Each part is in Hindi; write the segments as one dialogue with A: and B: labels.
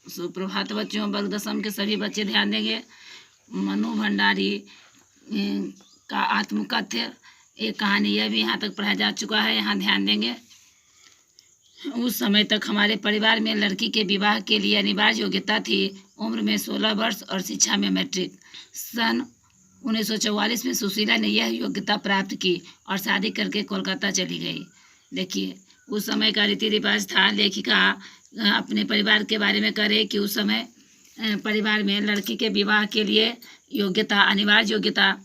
A: सुप्रभात बच्चों, वर्ग दसम के सभी बच्चे ध्यान देंगे। मनु भंडारी का आत्मकथ्य एक कहानी, यह भी यहाँ तक पढ़ाया जा चुका है, यहाँ ध्यान देंगे। उस समय तक हमारे परिवार में लड़की के विवाह के लिए अनिवार्य योग्यता थी। उम्र में 16 वर्ष और शिक्षा में मैट्रिक। सन 1944 में सुशीला ने यह योग्यता प्राप्त की और शादी करके कोलकाता चली गई। देखिए, उस समय का रीति रिवाज था। लेखिका अपने परिवार के बारे में करे कि उस समय परिवार में लड़की के विवाह के लिए योग्यता, अनिवार्य योग्यता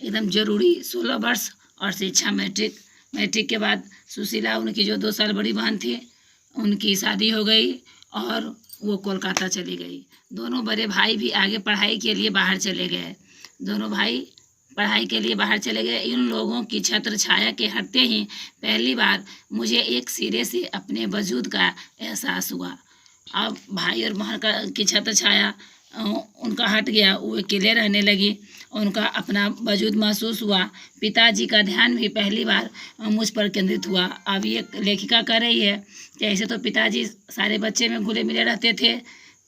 A: एकदम जरूरी 16 वर्ष और शिक्षा मैट्रिक। मैट्रिक के बाद सुशीला, उनकी जो 2 साल बड़ी बहन थी, उनकी शादी हो गई और वो कोलकाता चली गई। दोनों बड़े भाई भी आगे पढ़ाई के लिए बाहर चले गए। दोनों भाई पढ़ाई के लिए बाहर चले गए। इन लोगों की छत्र छाया के हटते ही पहली बार मुझे एक सिरे से अपने वजूद का एहसास हुआ। अब भाई और बहन की छत्र छाया उनका हट गया, वो अकेले रहने लगी। उनका अपना वजूद महसूस हुआ। पिताजी का ध्यान भी पहली बार मुझ पर केंद्रित हुआ। अब ये लेखिका कह रही है कि ऐसे तो पिताजी सारे बच्चे में घुले मिले रहते थे,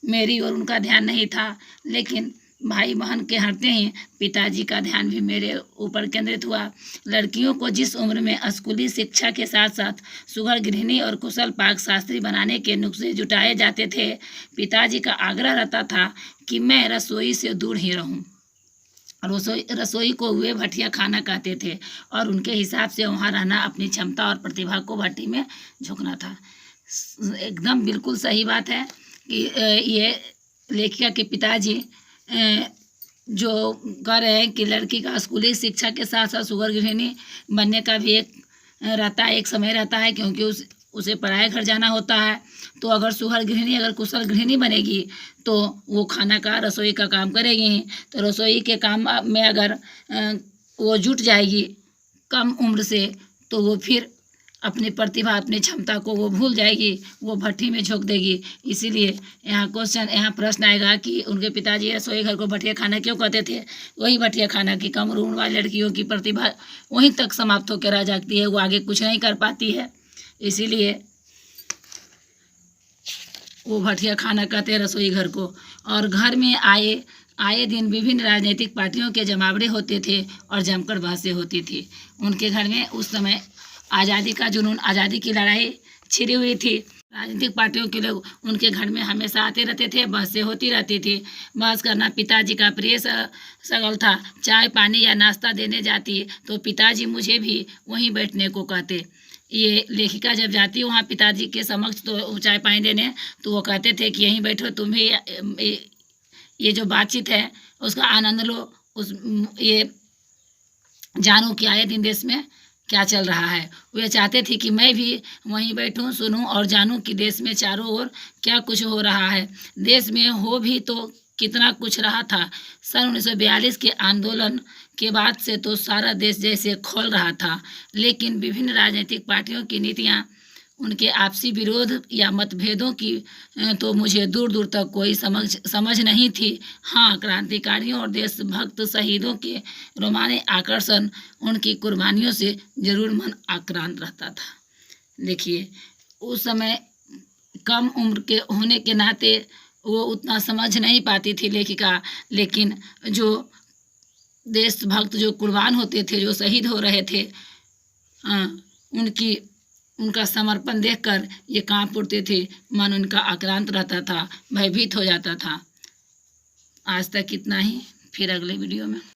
A: मेरी और उनका ध्यान नहीं था, लेकिन भाई बहन के हटते ही पिताजी का ध्यान भी मेरे ऊपर केंद्रित हुआ। लड़कियों को जिस उम्र में स्कूली शिक्षा के साथ साथ सुघड़ गृहिणी और कुशल पाक शास्त्री बनाने के नुस्खे जुटाए जाते थे, पिताजी का आग्रह रहता था कि मैं रसोई से दूर ही रहूं। रसोई को वे भटिया खाना कहते थे और उनके हिसाब से वहाँ रहना अपनी क्षमता और प्रतिभा को भट्टी में झोंकना था। एकदम बिल्कुल सही बात है कि ये लेखिका के पिताजी जो कह रहे हैं कि लड़की का स्कूली शिक्षा के साथ साथ सुघड़ गृहिणी बनने का भी एक समय रहता है, क्योंकि उसे पराए घर जाना होता है। तो अगर सुघड़ गृहिणी, अगर कुशल गृहिणी बनेगी तो वो खाना का, रसोई का काम करेगी। तो रसोई के काम में अगर वो जुट जाएगी कम उम्र से, तो वो फिर अपनी प्रतिभा, अपनी क्षमता को वो भूल जाएगी, वो भट्टी में झोंक देगी। इसीलिए यहाँ प्रश्न आएगा कि उनके पिताजी रसोई घर को भटिया खाना क्यों कहते थे। वही भटिया खाना की कम उम्र वाली लड़कियों की प्रतिभा वहीं तक समाप्त होकर रह जाती है, वो आगे कुछ नहीं कर पाती है। इसीलिए वो भटिया खाना कहते हैं रसोई घर को। और घर में आए दिन विभिन्न राजनीतिक पार्टियों के जमावड़े होते थे और जमकर बहसें होती थी। उनके घर में उस समय आज़ादी का जुनून, आज़ादी की लड़ाई छिड़ी हुई थी। राजनीतिक पार्टियों के लोग उनके घर में हमेशा आते रहते थे, बहसें होती रहती थी। बहस करना पिताजी का प्रिय सगल था। चाय पानी या नाश्ता देने जाती तो पिताजी मुझे भी वहीं बैठने को कहते। ये लेखिका जब जाती वहाँ पिताजी के समक्ष तो चाय पानी देने, तो वो कहते थे कि यहीं बैठो, तुम्हें ये जो बातचीत है उसका आनंद लो, ये जानो कि आए दिन देश में क्या चल रहा है। वे चाहते थे कि मैं भी वहीं बैठूं, सुनूं और जानूं कि देश में चारों ओर क्या कुछ हो रहा है। देश में हो भी तो कितना कुछ रहा था। सन 1942 के आंदोलन के बाद से तो सारा देश जैसे खोल रहा था, लेकिन विभिन्न राजनीतिक पार्टियों की नीतियां, उनके आपसी विरोध या मतभेदों की तो मुझे दूर दूर तक कोई समझ नहीं थी। हाँ, क्रांतिकारियों और देशभक्त शहीदों के रोमानी आकर्षण, उनकी कुर्बानियों से जरूर मन आक्रांत रहता था। देखिए, उस समय कम उम्र के होने के नाते वो उतना समझ नहीं पाती थी लेखिका, लेकिन जो देशभक्त जो कुर्बान होते थे, जो शहीद हो रहे थे, उनका समर्पण देखकर ये कांप उठते थे, मन उनका आक्रांत रहता था, भयभीत हो जाता था। आज तक इतना ही, फिर अगले वीडियो में।